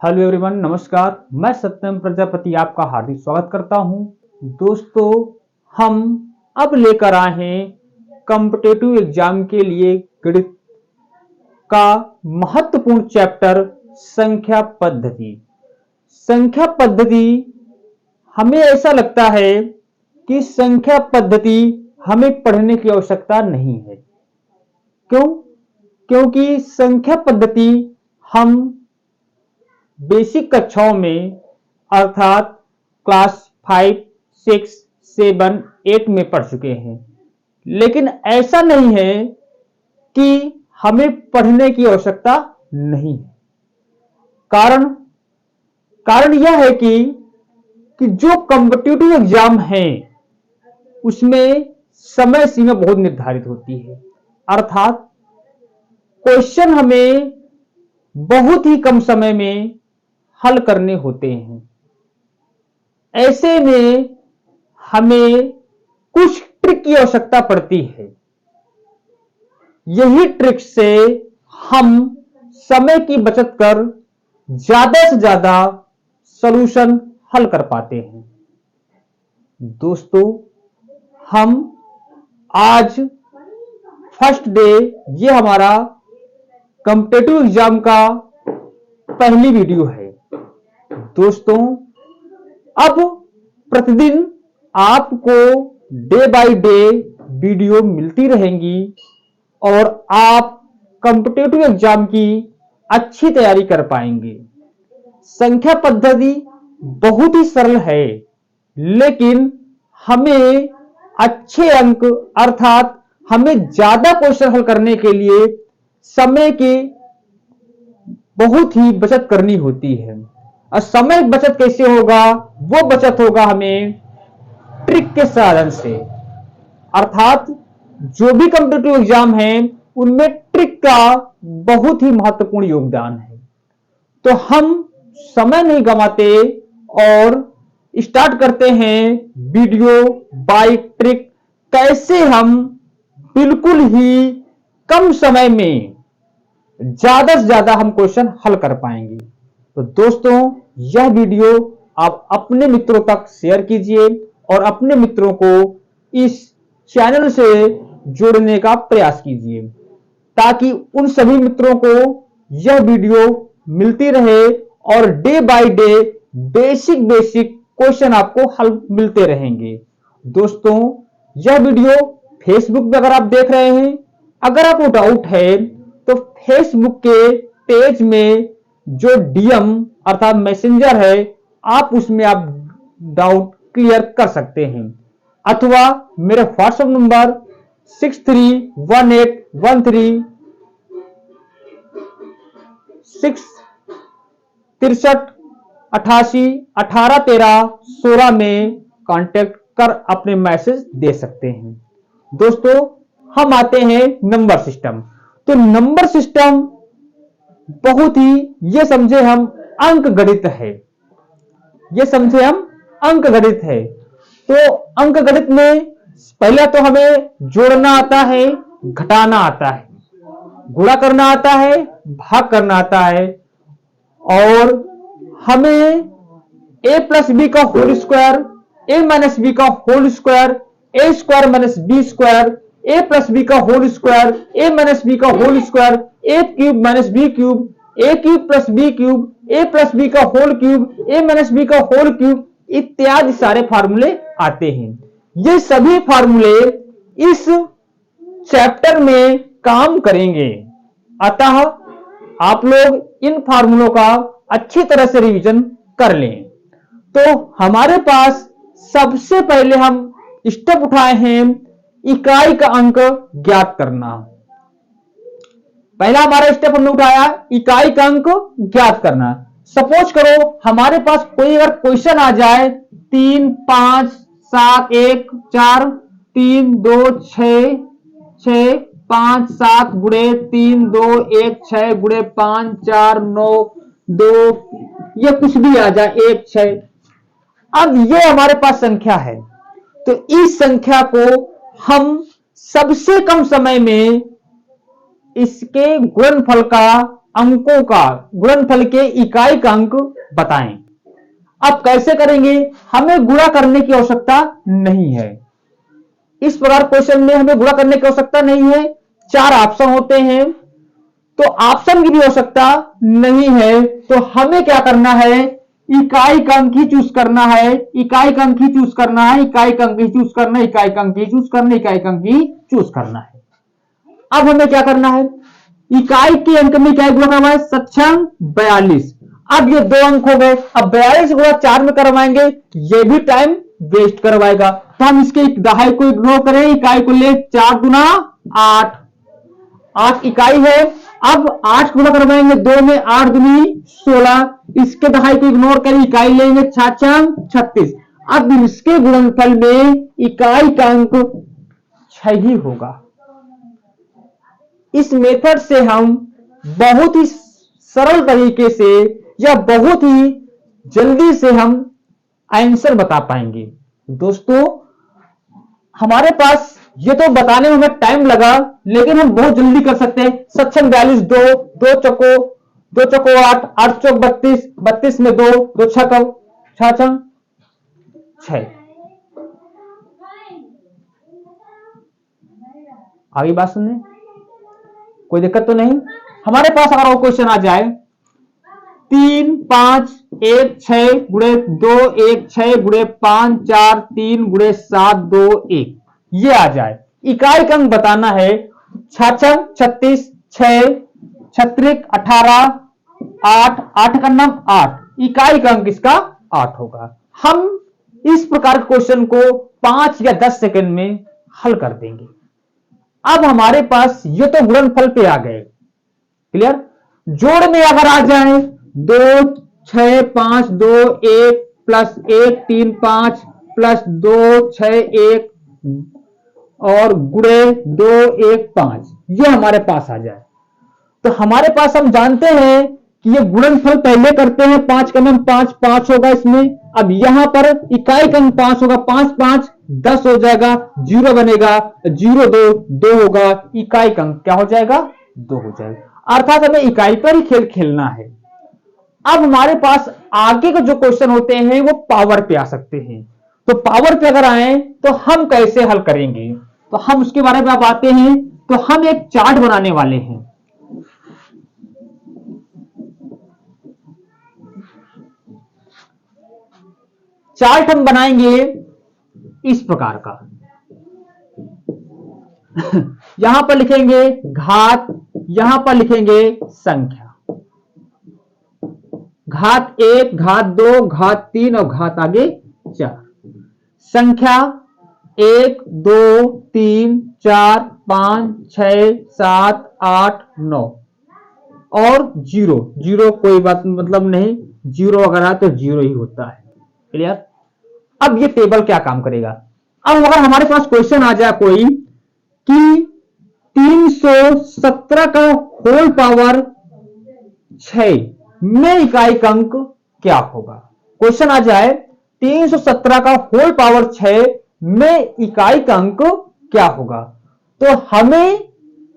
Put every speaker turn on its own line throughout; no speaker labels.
Hello everyone, नमस्कार। मैं सत्यम प्रजापति आपका हार्दिक स्वागत करता हूं। दोस्तों, हम अब लेकर आए हैं कॉम्पिटिटिव एग्जाम के लिए गणित का महत्वपूर्ण चैप्टर संख्या पद्धति। संख्या पद्धति, हमें ऐसा लगता है कि संख्या पद्धति हमें पढ़ने की आवश्यकता नहीं है। क्यों? क्योंकि संख्या पद्धति हम बेसिक कक्षाओं में अर्थात क्लास 5, 6, 7, 8 में पढ़ चुके हैं, लेकिन ऐसा नहीं है कि हमें पढ़ने की आवश्यकता नहीं है। कारण यह है कि जो कॉम्पिटिटिव एग्जाम है उसमें समय सीमा बहुत निर्धारित होती है, अर्थात क्वेश्चन हमें बहुत ही कम समय में हल करने होते हैं। ऐसे में हमें कुछ ट्रिक की आवश्यकता पड़ती है। यही ट्रिक से हम समय की बचत कर ज्यादा से ज्यादा सॉल्यूशन हल कर पाते हैं। दोस्तों, हम आज फर्स्ट डे, ये हमारा कॉम्पिटिटिव एग्जाम का पहली वीडियो है। दोस्तों, अब प्रतिदिन आपको डे बाय डे वीडियो मिलती रहेंगी और आप कॉम्पिटिटिव एग्जाम की अच्छी तैयारी कर पाएंगे। संख्या पद्धति बहुत ही सरल है, लेकिन हमें अच्छे अंक अर्थात हमें ज्यादा क्वेश्चन हल करने के लिए समय की बहुत ही बचत करनी होती है। और समय बचत कैसे होगा? वो बचत होगा हमें ट्रिक के साधन से। अर्थात जो भी कॉम्पिटिटिव एग्जाम है उनमें ट्रिक का बहुत ही महत्वपूर्ण योगदान है। तो हम समय नहीं गंवाते और स्टार्ट करते हैं वीडियो बाय ट्रिक। कैसे हम बिल्कुल ही कम समय में ज्यादा से ज्यादा हम क्वेश्चन हल कर पाएंगे। तो दोस्तों, यह वीडियो आप अपने मित्रों तक शेयर कीजिए और अपने मित्रों को इस चैनल से जोड़ने का प्रयास कीजिए, ताकि उन सभी मित्रों को यह वीडियो मिलती रहे और day by day basic question आपको हल मिलते रहेंगे। दोस्तों, यह वीडियो फेसबुक पे अगर आप देख रहे हैं, अगर आपको डाउट है तो फेसबुक के पेज में जो डीएम अर्थात मैसेंजर है, आप उसमें आप डाउट क्लियर कर सकते हैं, अथवा मेरे व्हाट्सएप नंबर 631813 में कांटेक्ट कर अपने मैसेज दे सकते हैं। दोस्तों, हम आते हैं नंबर सिस्टम। तो नंबर सिस्टम बहुत ही, ये समझे हम अंक गणित है। ये समझे हम अंक गणित है। तो अंक गणित में पहले तो हमें जोड़ना आता है, घटाना आता है, गुणा करना आता है, भाग करना आता है, और हमें a प्लस बी का whole square, a minus B का whole square, a square minus B square, a plus B का whole square, a minus B का whole square, a cube minus B cube, a cube plus B cube, a plus B का whole cube, a minus B का whole cube इत्यादि सारे फार्मूले आते हैं। ये सभी फार्मूले इस चैप्टर में काम करेंगे, अतः आप लोग इन फार्मूलों का अच्छी तरह से रिवीजन कर लें। तो हमारे पास सबसे पहले हम स्टेप उठाए हैं इकाई का अंक ज्ञात करना। पहला हमारा स्टेप हमने उठाया इकाई का अंक ज्ञात करना। सपोज करो हमारे पास कोई अगर क्वेश्चन आ जाए 3, 5, 7, 1, 4, 3, 2, 6, 6, 5, 7 गुणे 3, 2, 1, 6 गुणे 5, 4, 9, 2, ये कुछ भी आ जाए 1, 6। अब ये हमारे पास संख्या है, तो इस संख्या को हम सबसे कम समय में इसके गुणनफल का अंकों का गुणनफल के इकाई का अंक बताएं। अब कैसे करेंगे, हमें गुणा करने की आवश्यकता नहीं है। इस प्रकार क्वेश्चन में हमें गुणा करने की आवश्यकता नहीं है। 4 ऑप्शन होते हैं तो ऑप्शन की भी आवश्यकता नहीं है। तो हमें क्या करना है, इकाई का अंक ही चूज करना है, इकाई का अंक ही चूज करना है, इकाई का अंक ही चूज करना है, इकाई का अंक ही चूज करना है, इकाई का अंक ही चूज करना है। अब हमें क्या करना है, इकाई के अंक में क्या गुणा करवाए, सक्षम 42। अब ये 2 अंक हो गए, अब 42 गुणा 4 में करवाएंगे, ये भी टाइम वेस्ट करवाएगा। तो हम इसके दहाई को इग्नोर करें, इकाई को ले, 4 गुना 8, 8 इकाई है। अब 8 गुणा करवाएंगे 2 में, 8 दूनी 16, इसके दहाई को इग्नोर करें, इकाई लेंगे, 6 36। अब इसके गुणनफल में इकाई का अंक 6 ही होगा। इस मेथड से हम बहुत ही सरल तरीके से या बहुत ही जल्दी से हम आंसर बता पाएंगे। दोस्तों हमारे पास ये तो बताने में हमें टाइम लगा, लेकिन हम बहुत जल्दी कर सकते हैं। सक्षम 42, 2 चौको 8, 8 चौक 32, 32 में 2, 2 6 6। आगे बात सुनने, कोई दिक्कत तो नहीं। हमारे पास अगर वो क्वेश्चन आ जाए 3 5 1 6 गुणे 2 1 6 गुणे 5 4 3 गुणे 7 2 1, ये आ जाए, इकाई का अंक बताना है। 6 36, 6 छत्रिक 18, 8 8 का नाम 8, इकाई का अंक इसका 8 होगा। हम इस प्रकार के क्वेश्चन को 5 या 10 सेकंड में हल कर देंगे। अब हमारे पास ये तो गुणनफल पे आ गए, क्लियर। जोड़ में अगर आ जाए 2 6 5 2 1 प्लस 1 3 5 प्लस 2 6 1 और गुणे 2 1 5, ये हमारे पास आ जाए, तो हमारे पास हम जानते हैं कि ये गुणनफल पहले करते हैं। 5 का नाम 5 5 होगा इसमें। अब यहां पर इकाई का अंक 5 होगा, 5 5 10 हो जाएगा, 0 बनेगा, 0 2 2 होगा, इकाई का अंक क्या हो जाएगा, 2 हो जाएगा। अर्थात हमें इकाई पर ही खेल खेलना है। अब हमारे पास आगे के जो क्वेश्चन होते हैं वो पावर पे आ सकते हैं। तो पावर पे अगर आए तो हम कैसे हल करेंगे, तो हम उसके बारे में अब आते हैं। तो हम एक चार्ट बनाने वाले हैं। चार्ट हम बनाएंगे इस प्रकार का। यहां पर लिखेंगे घात, यहां पर लिखेंगे संख्या, घात 1 घात 2 घात 3 और घात आगे 4। संख्या 1 2 3 4 5 6 7 8 9 और 0 0, कोई बात मतलब नहीं, 0 अगर आए तो 0 ही होता है, क्लियर। अब ये टेबल क्या काम करेगा, अब अगर हमारे पास क्वेश्चन आ जाए कोई कि 317 का होल पावर 6 में इकाई का अंक क्या होगा। क्वेश्चन आ जाए 317 का होल पावर 6 में इकाई का अंक क्या होगा, तो हमें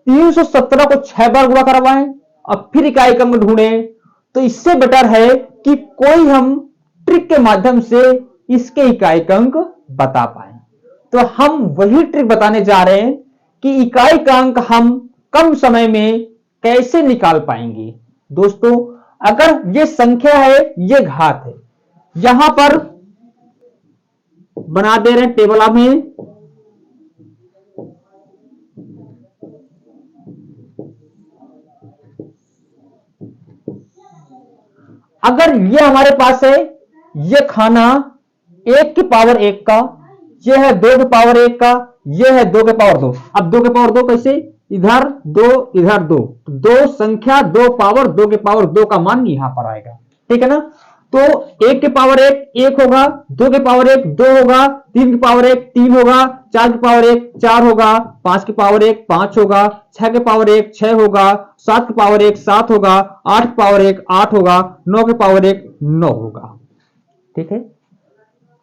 317 को 6 बार गुणा करवाएं और फिर इकाई का अंक ढूंढें। तो इससे बेटर है कि कोई हम ट्रिक के माध्यम से इसके इकाई का अंक बता पाए। तो हम वही ट्रिक बताने जा रहे हैं कि इकाई का अंक हम कम समय में कैसे निकाल पाएंगे। दोस्तों अगर ये संख्या है, ये घात है, यहां पर बना दे रहे हैं टेबल में। अगर ये हमारे पास है, ये खाना 1 की पावर 1 का, ये है 2 की पावर 1 का, ये है 2 की पावर 2। अब 2 की पावर 2 कैसे, इधर 2 इधर 2, 2 संख्या 2 पावर 2 के पावर 2 का मान यहां पर आएगा, ठीक है ना। तो 1 के पावर 1 1 होगा, 2 के पावर 1 2 होगा, 3 की पावर 1 3 होगा, 4 की पावर 1 4 होगा, 5 की पावर 1 5 होगा, 6 के पावर 1 6 होगा, 7 की पावर 1 7 होगा, 8 की पावर 1 8 होगा, 9 की पावर 1 9 होगा, ठीक है।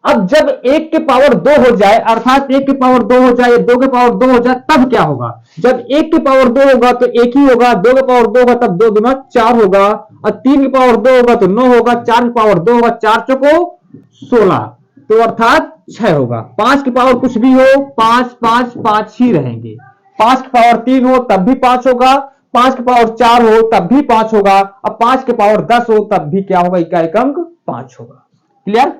अब जब 1 के पावर 2 हो जाए, अर्थात 1 के पावर 2 हो जाए, 2 के पावर 2 हो जाए, तब क्या होगा? जब 1 के पावर 2 होगा तो 1 ही होगा, 2 के पावर 2 होगा तब 2 दूना 4 होगा, और 3 के पावर 2 होगा तो 9 होगा, 4 के पावर 2 होगा, 4 चौको 16, तो अर्थात 6 होगा। 5 के पावर कुछ भी हो, 5 5 5 ही रहेंगे। 5 के पावर 3 हो तब भी 5 होगा, 5 के पावर 4 हो तब भी 5 होगा, अब 5 के पावर 10 हो तब भी क्या होगा? इकाई अंक 5 होगा। क्लियर?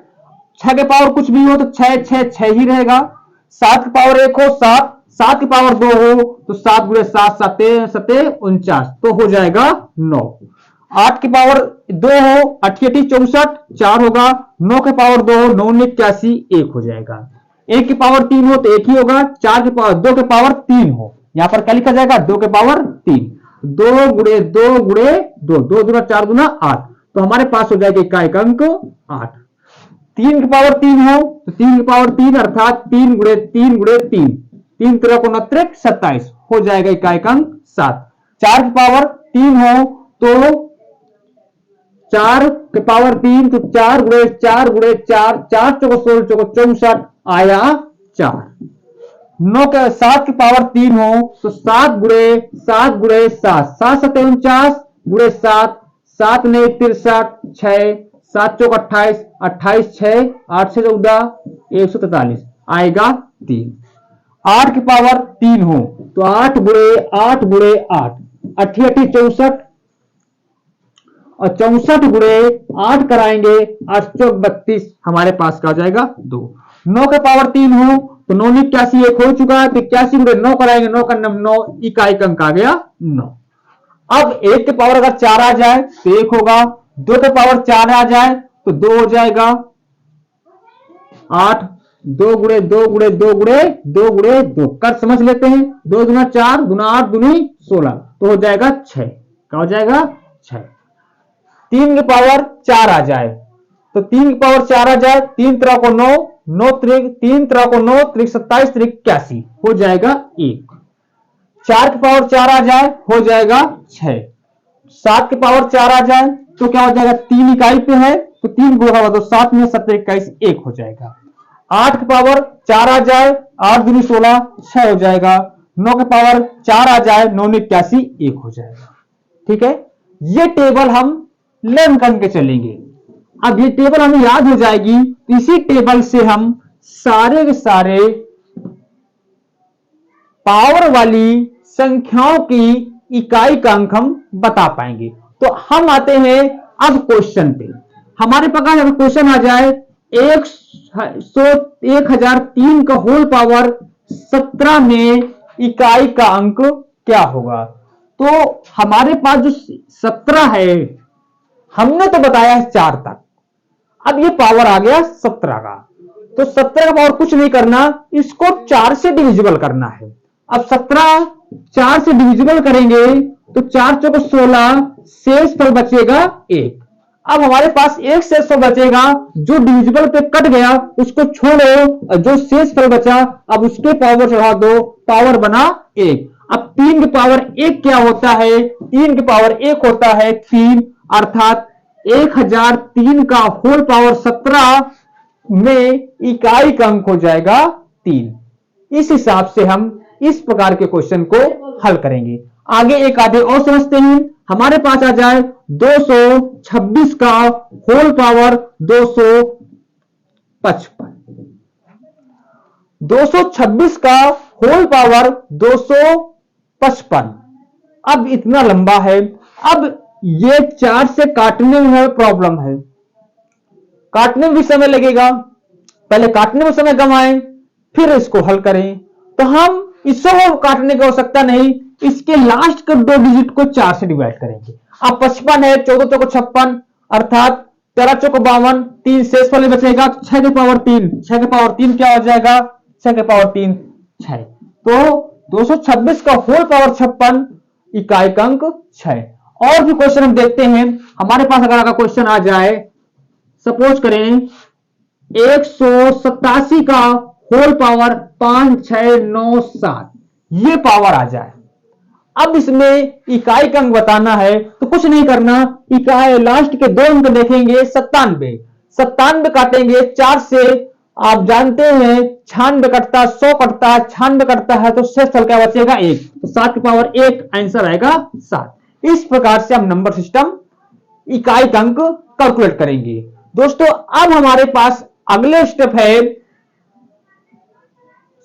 6 के पावर कुछ भी हो तो 6 6 6 ही रहेगा। 7 के पावर 1 हो 7, 7 के पावर 2 हो तो 7 गुणे 7 7 7 49, तो हो जाएगा 9। 8 के पावर 2 हो 8 64 4 होगा, 9 के पावर 2 हो 9 81 1 हो जाएगा। 1 के पावर 3 हो तो 1 ही होगा, 4 के पावर 2 के पावर 3 हो, यहां पर क्या लिखा जाएगा? 2 के पावर 3, 2 गुणे 2 गुणे 2, 2 दूना 4 दूना 8, तो हमारे पास हो जाएगा इकाई अंक 8। 3 की पावर 3 हो तो 3 की पावर 3 अर्थात 3 गुणे 3 गुणे 3, 3 3 27 हो जाएगा इकाई अंक 7। 4 की पावर 3 हो तो 4 के पावर 3 तो 4 गुणे 4 गुणे 4, 4 चौको 16 चौको 64 आया 4। 9 के 7 की पावर 3 हो तो 7 गुणे 7 गुणे 7, 7 7 49 गुणे 7, 7 ने 63 6, 7 चौक 28, 28 6, 8 से 14 143 आएगा 3। 8 की पावर 3 हो तो 8 गुणे 8 गुणे 8, 8 64, और 64 गुणे 8 कराएंगे 8 चौक 32, हमारे पास क्या हो जाएगा? 2। 9 के पावर 3 हो तो 9 81 1 हो चुका है, तो 81 गुणे 9 कराएंगे, 9 का 9 इकाई अंक आ गया 9। अब 1 के पावर अगर 4 आ जाए तो 1 होगा, 2 के पावर 4 आ जाए तो 2 हो जाएगा 8, 2 गुणे 2 गुणे 2 गुणे 2 गुणे 2 कर समझ लेते हैं, 2 गुना 4 गुना 8 गुनी 16, तो हो जाएगा 6। क्या हो जाएगा? 6। 3 की पावर 4 आ जाए तो 3 की पावर 4 आ जाए, 3 3 को 9, 9 3 3 3 को 9 3 27 3 81 हो जाएगा 1। 4 की पावर 4 आ जाए हो जाएगा 6। 7 की पावर 4 आ जाए तो क्या हो जाएगा? 3 इकाई पे है तो 3 गुणा होगा तो 7 में 7 21 1 हो जाएगा। 8 की पावर 4 आ जाए 8 दूनी 16 6 हो जाएगा। 9 की पावर 4 आ जाए 9 81 1 हो जाएगा। ठीक है, ये टेबल हम लर्न करके चलेंगे। अब ये टेबल हमें याद हो जाएगी, इसी टेबल से हम सारे के सारे पावर वाली संख्याओं की इकाई का अंक हम बता पाएंगे। तो हम आते हैं अब क्वेश्चन पे। हमारे पास अगर क्वेश्चन आ जाए 1003 का होल पावर 17 में इकाई का अंक क्या होगा? तो हमारे पास जो 17 है, हमने तो बताया है 4 तक, अब ये पावर आ गया 17 का, तो 17 का पावर कुछ नहीं करना, इसको 4 से डिविजिबल करना है। अब 17 4 से डिविजिबल करेंगे तो 4 चौको 16, शेष फल बचेगा 1। अब हमारे पास एक शेष फल बचेगा, जो डिविजिबल पे कट गया उसको छोड़ो, जो शेष फल बचा अब उसके पावर चढ़ा दो, पावर बना 1। अब 3 की पावर 1 क्या होता है? 3 की पावर 1 होता है 3, अर्थात 1003 का होल पावर 17 में इकाई का अंक हो जाएगा 3। इस हिसाब से हम इस प्रकार के क्वेश्चन को हल करेंगे। आगे एक आधे और समझते हैं। हमारे पास आ जाए 226 का होल पावर 255, 226 का होल पावर 255। अब इतना लंबा है, अब ये 4 से काटने में प्रॉब्लम है, काटने में भी समय लगेगा, पहले काटने में समय गंवाएं फिर इसको हल करें, तो हम इसको काटने की आवश्यकता नहीं, इसके लास्ट के 2 डिजिट को 4 से डिवाइड करेंगे। अब 55 है, 14 चौको 56 अर्थात 13 चौको 52, 3 शेष वाले बचेगा, 6 के पावर 3, 6 के पावर 3 क्या हो जाएगा? 6 के पावर 3 6, तो 226 का होल पावर 56 इकाई का अंक 6। और भी क्वेश्चन हम देखते हैं। हमारे पास अगर क्वेश्चन आ जाए, सपोज करें 187 का होल पावर 5 6 9 7, ये पावर आ जाए। अब इसमें इकाई का अंक बताना है तो कुछ नहीं करना, इकाई लास्ट के 2 अंक देखेंगे 97, 97 काटेंगे 4 से आप जानते हैं 96 कटता 100 कटता 96 कटता है तो शेष क्या बचेगा 1, तो 7 की पावर 1 आंसर आएगा 7। इस प्रकार से हम नंबर सिस्टम इकाई अंक कैलकुलेट करेंगे। दोस्तों अब हमारे पास अगले स्टेप है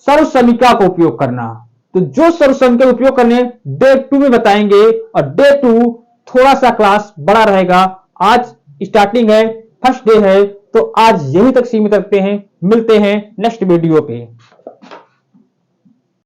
सर्व समीकरण का उपयोग करना। तो जो सर्व समीकरण का उपयोग करने डे 2 में बताएंगे और डे 2 थोड़ा सा क्लास बड़ा रहेगा। आज स्टार्टिंग है, फर्स्ट डे है, तो आज यहीं तक सीमित रखते हैं। मिलते हैं नेक्स्ट वीडियो पे।